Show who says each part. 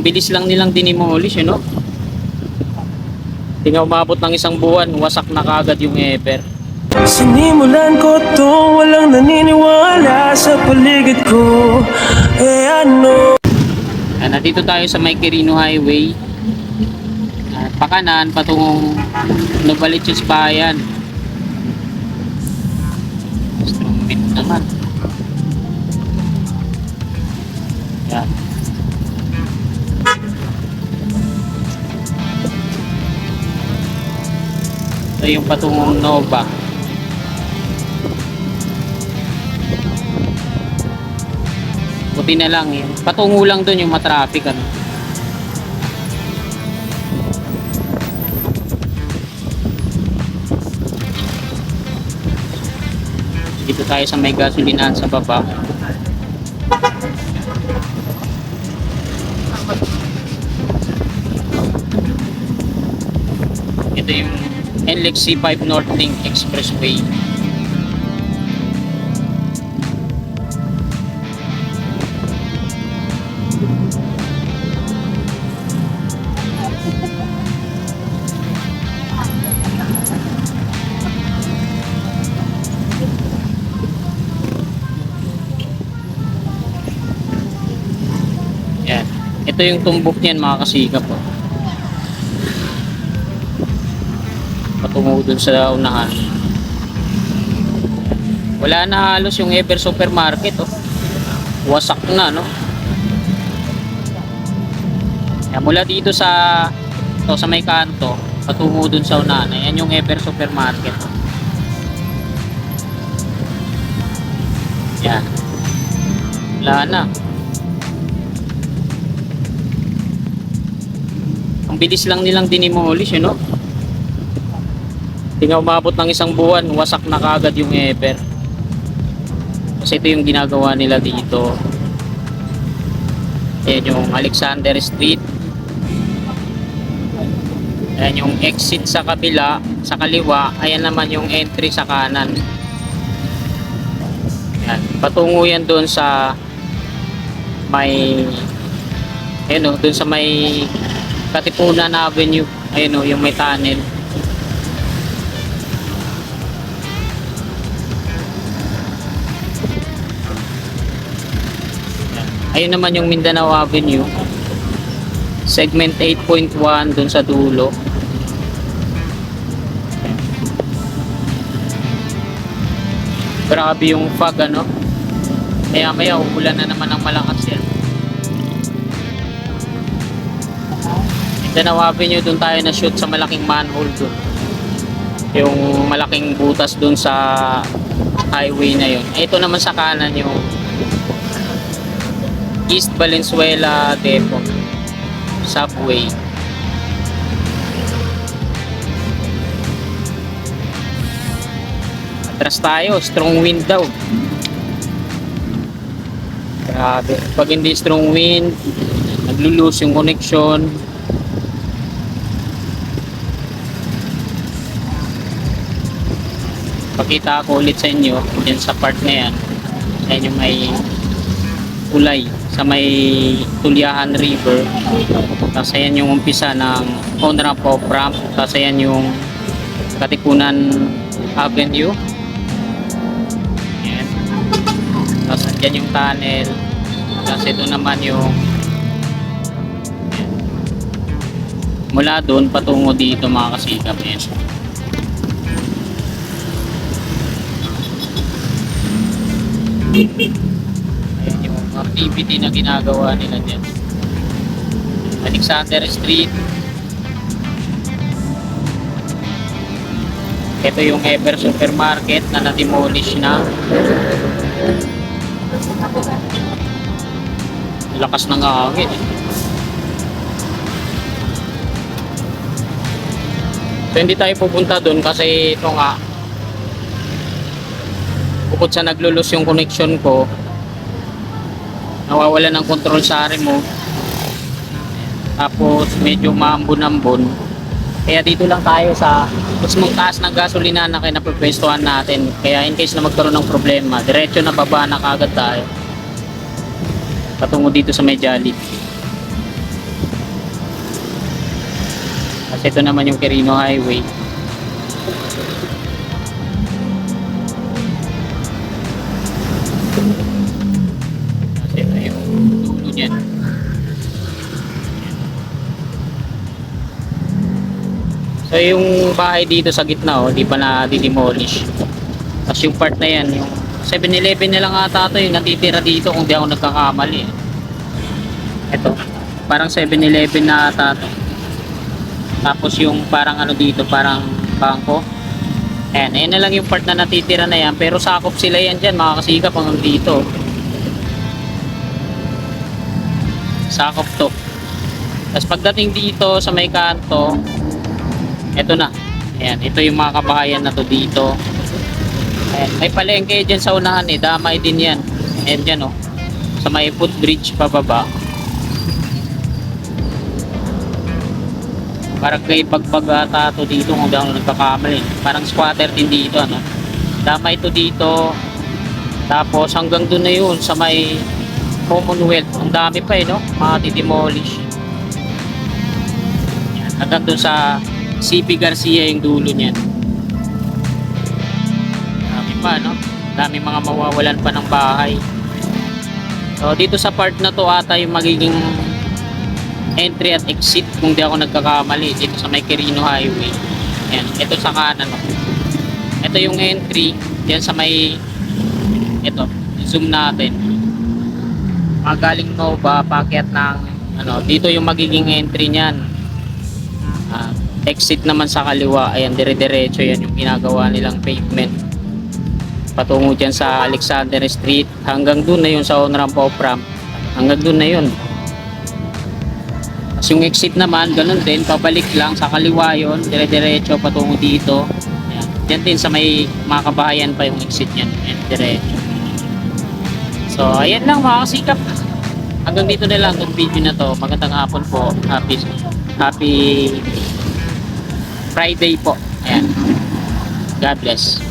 Speaker 1: bilis lang nilang dinimolish, no? Hindi nga umabot ng isang buwan, wasak na kagad yung ever.
Speaker 2: Sinimulan ko to, walang naniniwala sa paligid ko. Ano?
Speaker 1: Nandito tayo sa may Quirino Highway. Pakanan, patungong Novaliches Bayan. Strong wind naman. Yan. Ito yung patungong Nova. Buti na lang yun. Patungo lang doon yung matraffic, ano. Dito tayo sa may gasolinahan sa baba. Ito yung NLEX C5 Northlink Expressway. Yan. Ito yung tumbok niyan, mga kasikap, po. Patungo dun sa unahan. Wala na halos yung Ever Supermarket, oh. Wasak na, no? Yan, mula dito sa may kanto, patungo dun sa unahan. Yan yung Ever Supermarket, oh. Yan. Wala na. Ang bilis lang nilang dinimolish, no? Hindi nga umabot ng isang buwan, wasak na kagad yung ever. Kasi ito yung ginagawa nila dito. Ayan yung Alexander Street. Ayan yung exit sa kabila, sa kaliwa. Ayan naman yung entry sa kanan. Ayan. Patungo yan doon sa may, ayan o, doon sa may Katipunan Avenue. Ayan o, yung may tunnel. Ayun naman yung Mindanao Avenue, segment 8.1 dun sa dulo. Grabe yung fog, ano. Maya uulan na naman ng malakas yan. Mindanao Avenue, dun tayo na shoot sa malaking manhole dun. Yung malaking butas dun sa highway na yun. Ito naman sa kanan yung East Valenzuela Depot subway. Atras tayo, strong wind daw. Grabe, pag hindi strong wind, naglo-lose yung connection. Pakita ko ulit sa inyo yan sa part na yan. Yan yung may kulay sa may Tulyahan River. Tapos ayan yung umpisa ng on-ramp off-ramp. Tapos ayan yung Katipunan Avenue. Ayan. Tapos andyan yung tunnel. Tapos ito naman yung ayan. Mula doon patungo dito, mga kasikap. Ayan. Ayan yung activity na ginagawa nila dyan. Alexander Street. Ito yung Ever Supermarket na na-demolish na. Lakas ng hangin, eh. So hindi tayo pupunta dun kasi ito nga, bukod sa naglulos yung connection ko, nawawala ng control sa remote. Tapos medyo maambon-ambon. Kaya dito lang tayo sa mas taas ng gasolina na kinapwestuhan natin. Kaya in case na magkaroon ng problema, diretso na baba na kagad tayo patungo dito sa may Jollibee. Kasi ito naman yung Quirino Highway. Kasi ito yung dulo niyan. So yung bahay dito sa gitna, oh, di pa na di-demolish. Tapos yung part na yan, yung 7-Eleven na lang ata ito yung natitira dito kung di ako nagkakamali. Ito, parang 7-Eleven na ata ito. Tapos yung parang ano dito, parang bangko. Ayan na lang yung part na natitira na yan. Pero sakop sila yan dyan, makakasikap hanggang dito. Sakop to. Tapos pagdating dito sa may kanto, ito na. Ayan, ito yung mga kabahayan na to dito. Ayan, may palengke dyan sa unahan eh. Damay din yan. Ayan dyan oh. Sa may footbridge pababa. Parang kay Bagbag ata to dito kung di ako nagkakamali. Parang squatter din dito ano. Damay to dito. Tapos hanggang doon na yun sa may Commonwealth. Ang dami pa eh no. Mga demolish. Hanggang doon sa CP Garcia yung dulo niyan. Dami pa no. Dami mga mawawalan pa ng bahay. So dito sa part na to ata yung magiging entry at exit kung di ako nagkakamali dito sa may Quirino Highway. Ayan, ito sa kanan no. Ito yung entry diyan sa may ito, zoom natin. Magaling Nova, paakyat ng ano, dito yung magiging entry niyan. Exit naman sa kaliwa, ayan, dire-diretso yan yung ginagawa nilang pavement patungo dyan sa Alexander Street hanggang dun na yun sa on-ramp off-ramp, hanggang dun na yun. Tapos yung exit naman ganun din, pabalik lang sa kaliwa yun, dire-diretso patungo dito. Ayan, dyan din sa may mga kabahayan pa yung exit yan, ayan, diretso. So ayan lang mga kasikap, hanggang dito na lang itong video na to. Magandang hapon po, happy Friday po. Ayan. God bless.